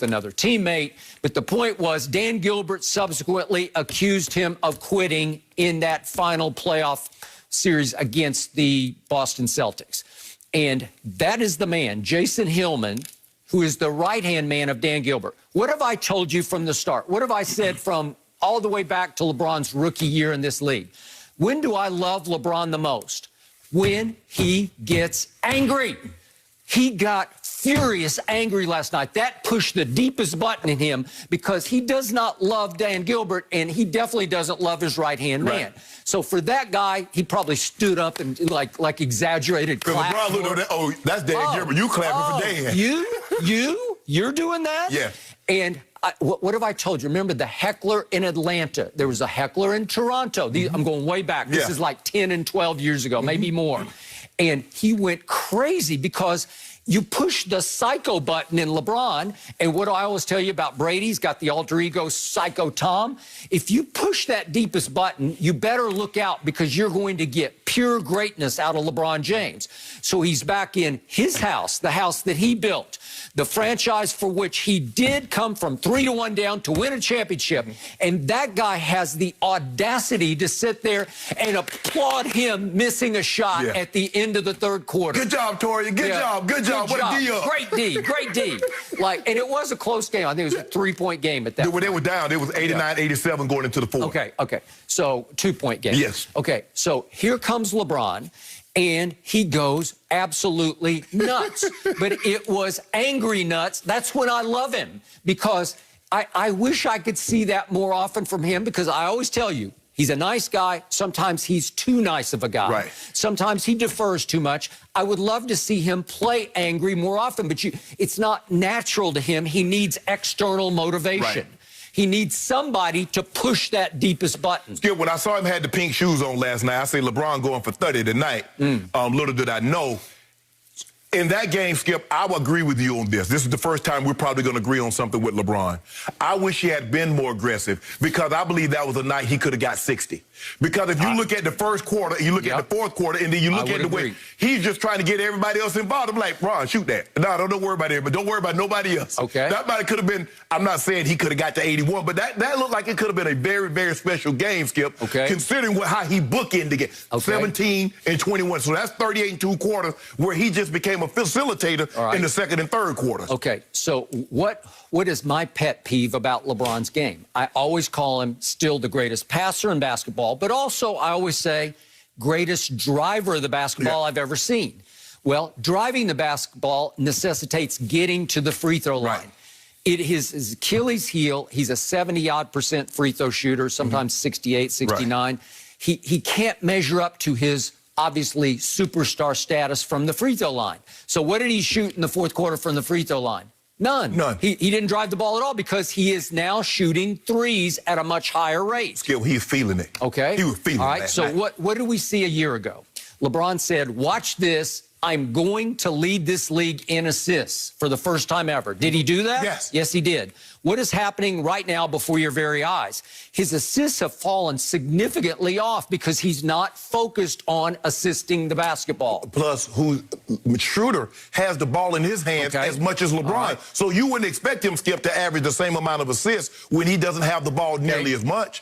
another teammate. But the point was, Dan Gilbert subsequently accused him of quitting in that final playoff series against the Boston Celtics. And that is the man, Jason Hillman, who is the right-hand man of Dan Gilbert. What have I told you from the start? What have I said from all the way back to LeBron's rookie year in this league? When do I love LeBron the most? When he gets angry. He got furious angry last night. That pushed the deepest button in him because he does not love Dan Gilbert, and he definitely doesn't love his right-hand man. So for that guy, he probably stood up and like exaggerated clap. LeBron looked at, oh, that's Dan Gilbert. You clapping for Dan. You're doing that? Yeah. And what have I told you? Remember the heckler in Atlanta. There was a heckler in Toronto. I'm going way back. This is like 10 and 12 years ago, maybe more. And he went crazy because you push the psycho button in LeBron. And what do I always tell you about Brady? He's got the alter ego Psycho Tom. If you push that deepest button, you better look out because you're going to get pure greatness out of LeBron James. So he's back in his house, the house that he built, the franchise for which he did come from 3-1 down to win a championship. And that guy has the audacity to sit there and applaud him missing a shot at the end of the third quarter. Good job, Tori. Good job. Good job. What a D up. Great D. Great D. And it was a close game. I think it was a 3-point game at that point. When they were down, it was 89-87 going into the fourth. Okay. So 2-point game. Yes. Okay. So here comes LeBron. And he goes absolutely nuts. But it was angry nuts. That's when I love him, because I wish I could see that more often from him, because I always tell you, he's a nice guy. Sometimes he's too nice of a guy. Right. Sometimes he defers too much. I would love to see him play angry more often, but it's not natural to him. He needs external motivation. Right. He needs somebody to push that deepest button. Skip, when I saw him had the pink shoes on last night, I say LeBron going for 30 tonight. Little did I know. In that game, Skip, I will agree with you on this. This is the first time we're probably going to agree on something with LeBron. I wish he had been more aggressive, because I believe that was a night he could have got 60. Because if you look at the first quarter, you look at the fourth quarter, and then you look at the way he's just trying to get everybody else involved. I'm like, Ron, shoot that. No, don't worry about it, but don't worry about nobody else. Okay. That might could have been, I'm not saying he could have got to 81, but that looked like it could have been a very, very special game, Skip, considering how he bookended the game. 17 and 21. So that's 38 and 2 quarters where he just became a facilitator in the second and third quarters. Okay, so what is my pet peeve about LeBron's game? I always call him still the greatest passer in basketball, but also I always say greatest driver of the basketball I've ever seen. Well, driving the basketball necessitates getting to the free throw line. It is his Achilles heel. He's a 70-odd% free throw shooter, sometimes 68, 69. He can't measure up to his obviously superstar status from the free throw line. So what did he shoot in the fourth quarter from the free throw line? None. He didn't drive the ball at all, because he is now shooting threes at a much higher rate. Skip, he's feeling it. Okay. He was feeling it. All right, so what did we see a year ago? LeBron said, watch this. I'm going to lead this league in assists for the first time ever. Did he do that? Yes. Yes, he did. What is happening right now before your very eyes? His assists have fallen significantly off because he's not focused on assisting the basketball. Plus, Schroeder has the ball in his hands as much as LeBron. So you wouldn't expect him, Skip, to average the same amount of assists when he doesn't have the ball nearly as much.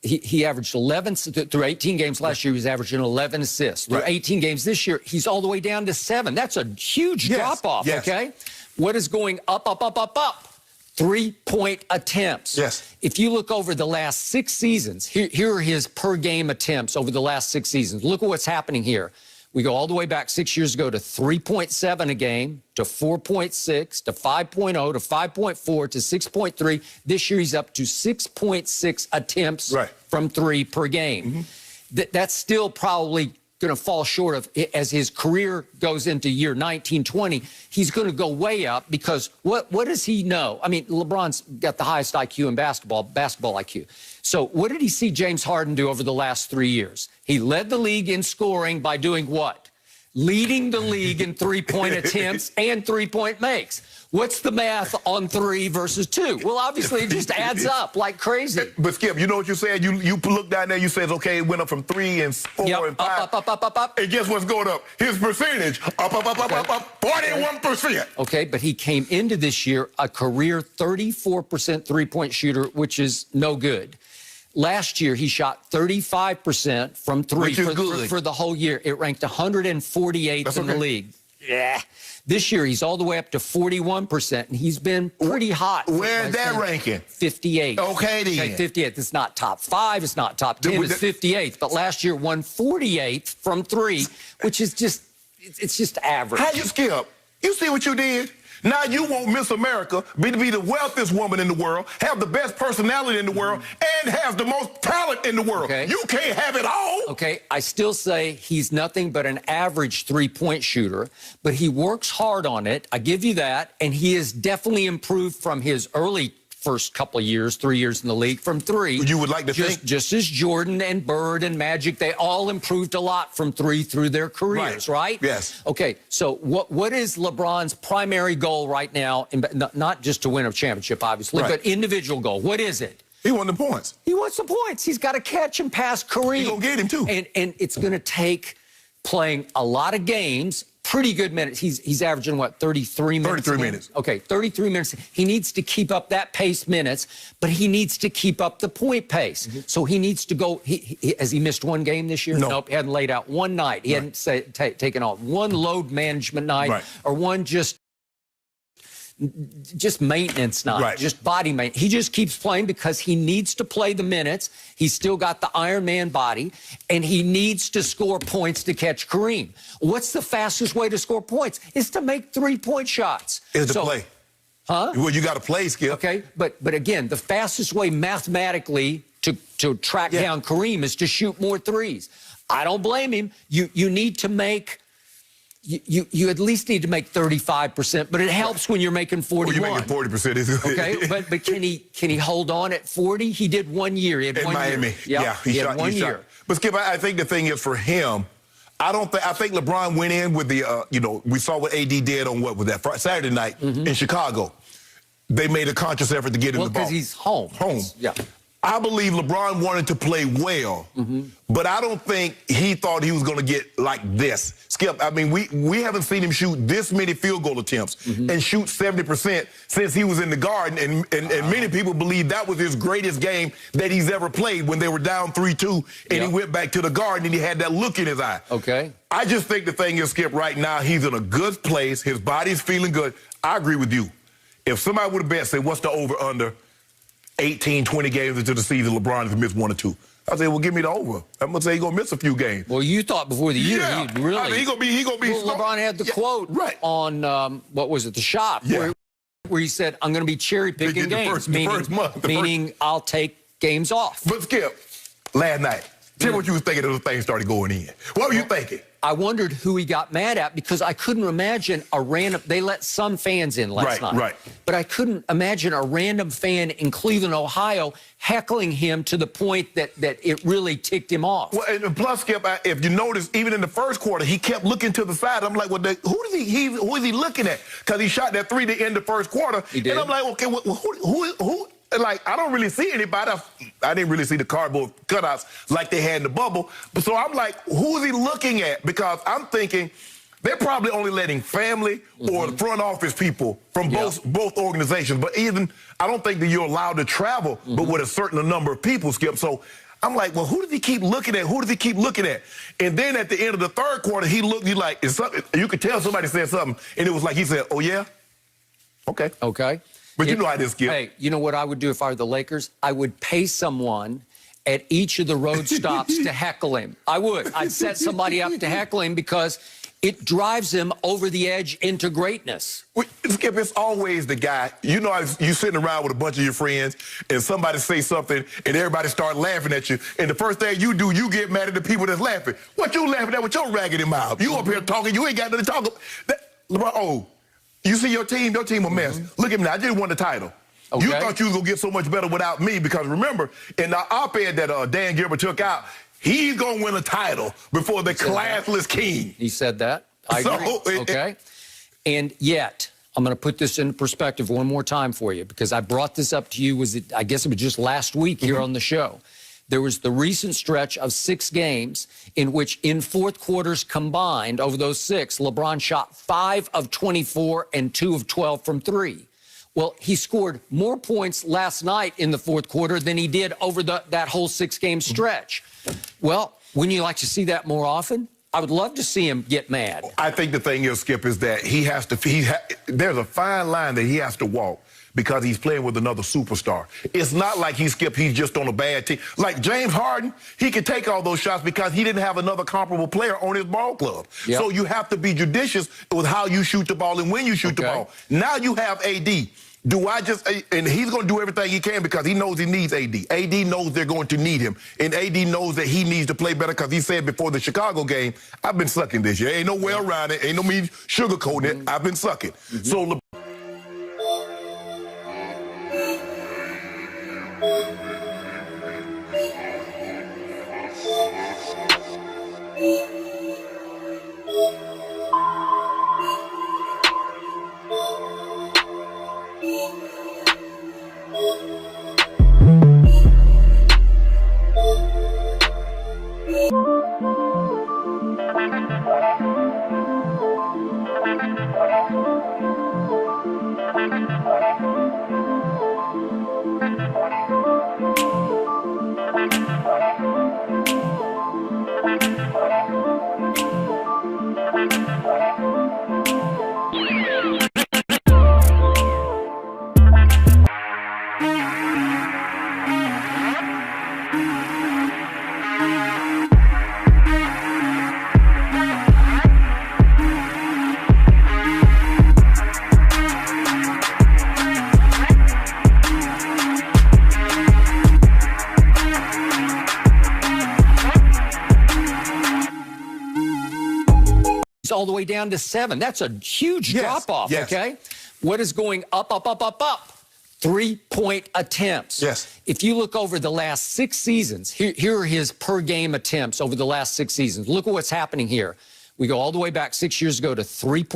He averaged 11 through 18 games last year. He was averaging 11 assists. Through 18 games this year, he's all the way down to 7. That's a huge drop-off, okay? What is going up, up, up, up, up? 3-point attempts. Yes. If you look over the last 6 seasons, here are his per-game attempts over the last 6 seasons. Look at what's happening here. We go all the way back 6 years ago to 3.7 a game, to 4.6, to 5.0, to 5.4, to 6.3. This year he's up to 6.6 attempts from 3 per game. That's still probably going to fall short of, as his career goes into year 19, 20, he's going to go way up, because what does he know? I mean, LeBron's got the highest IQ in basketball IQ. So what did he see James Harden do over the last 3 years? He led the league in scoring by doing what? leading the league in three-point attempts and three-point makes. What's the math on 3 versus 2? Well, obviously, it just adds up like crazy. But, Skip, you know what you said? You look down there, you said, okay, it went up from 3 and 4 and 5. Up. And guess what's going up? His percentage, up, 41%. Okay, but he came into this year a career 34% three-point shooter, which is no good. Last year, he shot 35% from 3 for the whole year. It ranked 148th in the league. Yeah. This year, he's all the way up to 41%, and he's been pretty hot. Where's that ranking? 58th. Okay, then. Okay, 58th. It's not top 5. It's not top 10. It's 58th. But last year, 148th from 3, which is just, it's just average. How you, Skip? You see what you did? Now you want Miss America be the wealthiest woman in the world, have the best personality in the world, and have the most talent in the world. Okay. You can't have it all. Okay, I still say he's nothing but an average three-point shooter, but he works hard on it. I give you that, and he has definitely improved from his early first couple of years, 3 years in the league, from 3. You would like to think? Just as Jordan and Bird and Magic, they all improved a lot from 3 through their careers, right? Yes. Okay, so what is LeBron's primary goal right now? Not just to win a championship, obviously, but individual goal. What is it? He won the points. He wants the points. He's got to catch and pass Kareem. He's going to get him, too. And it's going to take playing a lot of games, pretty good minutes. He's averaging, what, 33 minutes? 33 minutes. Okay, 33 minutes. He needs to keep up that pace minutes, but he needs to keep up the point pace. So he needs to go. Has he missed one game this year? No. Nope. He hadn't laid out one night. He hadn't taken off one load management night or one just maintenance night, just body maintenance. He just keeps playing because he needs to play the minutes. He's still got the Iron Man body, and he needs to score points to catch Kareem. What's the fastest way to score points? Is to make three-point shots. Is to play. Huh? Well, you got to play, Skip. Okay, but again, the fastest way mathematically to track down Kareem is to shoot more threes. I don't blame him. You need to make... You at least need to make 35%, but it helps when you're making 41. Well, you're making 40%. Okay, but can he hold on at 40? He did 1 year. He had in 1 Miami. year. Yeah, he had 1 year. But Skip, I think the thing is for him, I think LeBron went in with the, we saw what AD did on what was that Saturday night in Chicago. They made a conscious effort to get in the ball. Well, because he's home. Yeah. I believe LeBron wanted to play well, but I don't think he thought he was going to get like this. Skip, I mean, we haven't seen him shoot this many field goal attempts and shoot 70% since he was in the Garden, and many people believe that was his greatest game that he's ever played when they were down 3-2, and he went back to the Garden and he had that look in his eye. Okay. I just think the thing is, Skip, right now he's in a good place. His body's feeling good. I agree with you. If somebody would have bet, say, what's the over-under? 18, 20 games into the season, LeBron has missed 1 or 2. I say, well, give me the over. I'm going to say he's going to miss a few games. Well, you thought before the year he'd really... I mean, he's going to be... Well, LeBron had the quote on, what was it, The Shop, where he said, I'm going to be cherry-picking games, meaning I'll take games off. But, Skip, last night, tell me what you was thinking as the thing started going in. What were you thinking? I wondered who he got mad at because I couldn't imagine a random... They let some fans in last night. But I couldn't imagine a random fan in Cleveland, Ohio, heckling him to the point that it really ticked him off. Well, and plus, Skip, if you notice, even in the first quarter, he kept looking to the side. I'm like, well, who is he looking at? Because he shot that 3 to end the first quarter. He did. And I'm like, okay, who like, I don't really see anybody. I didn't really see the cardboard cutouts like they had in the bubble. But so I'm like, who is he looking at? Because I'm thinking they're probably only letting family or the front office people from both organizations. But even, I don't think that you're allowed to travel, but with a certain number of people, Skip. So I'm like, well, who does he keep looking at? Who does he keep looking at? And then at the end of the third quarter, he looked, he's like, it's something. You could tell somebody said something, and it was like he said, oh, yeah? Okay. Okay. But you know how this gets. Hey, you know what I would do if I were the Lakers? I would pay someone at each of the road stops to heckle him. I would. I'd set somebody up to heckle him because it drives him over the edge into greatness. Skip, it's always the guy. You know, you sitting around with a bunch of your friends and somebody say something and everybody start laughing at you. And the first thing you do, you get mad at the people that's laughing. What you laughing at with your raggedy mouth? You up here talking, you ain't got nothing to talk about. LeBron, you see your team a mess. Look at me now, I just won the title. Okay. You thought you was going to get so much better without me because remember, in the op-ed that Dan Gilbert took out, he's going to win a title before the classless king. He said that. I agree. Okay. And yet, I'm going to put this into perspective one more time for you, because I brought this up to you, I guess it was just last week here on the show. There was the recent stretch of 6 games in which, in fourth quarters combined, over those 6, LeBron shot 5 of 24 and 2 of 12 from 3. Well, he scored more points last night in the fourth quarter than he did over that whole 6-game stretch. Well, wouldn't you like to see that more often? I would love to see him get mad. I think the thing is, Skip, is that he has to, there's a fine line that he has to walk, because he's playing with another superstar. It's not like he's just on a bad team. Like James Harden, he could take all those shots because he didn't have another comparable player on his ball club. Yep. So you have to be judicious with how you shoot the ball and when you shoot the ball. Now you have AD. And he's going to do everything he can because he knows he needs AD. AD knows they're going to need him. And AD knows that he needs to play better, because he said before the Chicago game, I've been sucking this year. Ain't no way around it. Ain't no me sugarcoating it. I've been sucking. So all the way down to 7. That's a huge drop-off, okay? What is going up, up, up, up, up? 3-point attempts. Yes. If you look over the last 6 seasons, here are his per-game attempts over the last 6 seasons. Look at what's happening here. We go all the way back 6 years ago to 3.3